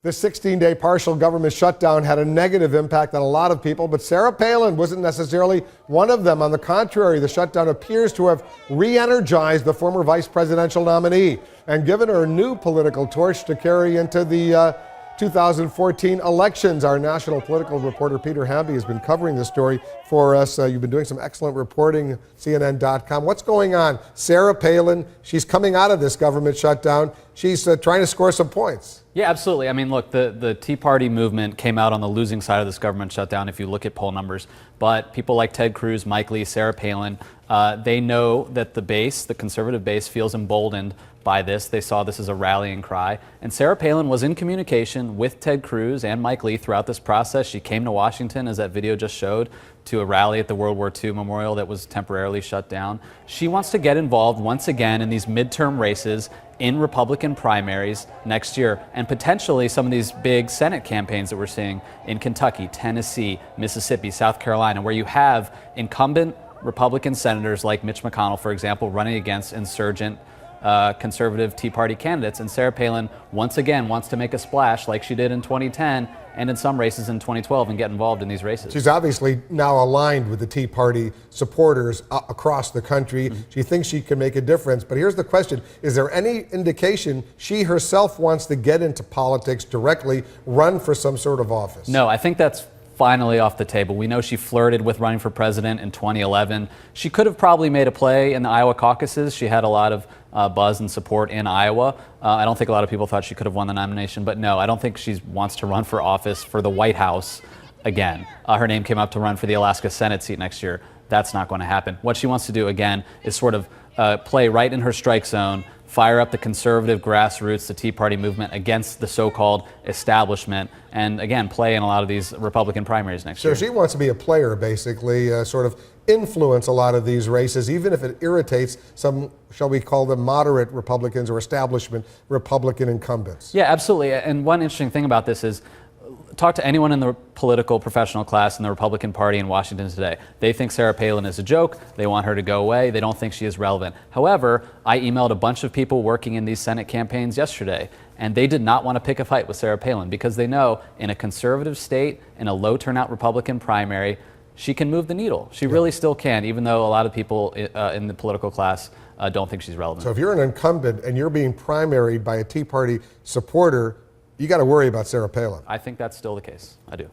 The 16-day partial government shutdown had a negative impact on a lot of people, but Sarah Palin wasn't necessarily one of them. On the contrary, the shutdown appears to have re-energized the former vice presidential nominee and given her a new political torch to carry into the 2014 elections. Our national political reporter Peter Hamby has been covering this story for us. You've been doing some excellent reporting, CNN.com. What's going on? Sarah Palin, she's coming out of this government shutdown. She's trying to score some points. Yeah, absolutely. I mean, look, the Tea Party movement came out on the losing side of this government shutdown if you look at poll numbers. But people like Ted Cruz, Mike Lee, Sarah Palin, they know that the base, the conservative base, feels emboldened by this. They saw this as a rallying cry. And Sarah Palin was in communication with Ted Cruz and Mike Lee throughout this process. She came to Washington, as that video just showed, to a rally at the World War II memorial that was temporarily shut down. She wants to get involved once again in these midterm races in Republican primaries next year, and potentially some of these big Senate campaigns that we're seeing in Kentucky, Tennessee, Mississippi, South Carolina, where you have incumbent Republican senators like Mitch McConnell, for example, running against insurgent conservative Tea Party candidates. And Sarah Palin once again wants to make a splash like she did in 2010 and in some races in 2012 and get involved in these races. She's obviously now aligned with the Tea Party supporters across the country. Mm-hmm. She thinks she can make a difference. But here's the question. Is there any indication she herself wants to get into politics directly, run for some sort of office? No, I think that's finally off the table. We know she flirted with running for president in 2011. She could have probably made a play in the Iowa caucuses. She had a lot of buzz and support in Iowa. I don't think a lot of people thought she could have won the nomination, but no, I don't think she wants to run for office for the White House again. Her name came up to run for the Alaska Senate seat next year. That's not going to happen. What she wants to do again is sort of play right in her strike zone, fire up the conservative grassroots, the Tea Party movement against the so-called establishment, and again, play in a lot of these Republican primaries next year. So she wants to be a player, basically, sort of influence a lot of these races, even if it irritates some, shall we call them, moderate Republicans or establishment Republican incumbents. Yeah, absolutely. And one interesting thing about this is, talk to anyone in the political professional class in the Republican Party in Washington today. They think Sarah Palin is a joke. They want her to go away. They don't think she is relevant. However, I emailed a bunch of people working in these Senate campaigns yesterday, and they did not want to pick a fight with Sarah Palin because they know in a conservative state, in a low turnout Republican primary, she can move the needle. She really still can, even though a lot of people in the political class don't think she's relevant. So if you're an incumbent and you're being primaried by a Tea Party supporter, you got to worry about Sarah Palin. I think that's still the case. I do.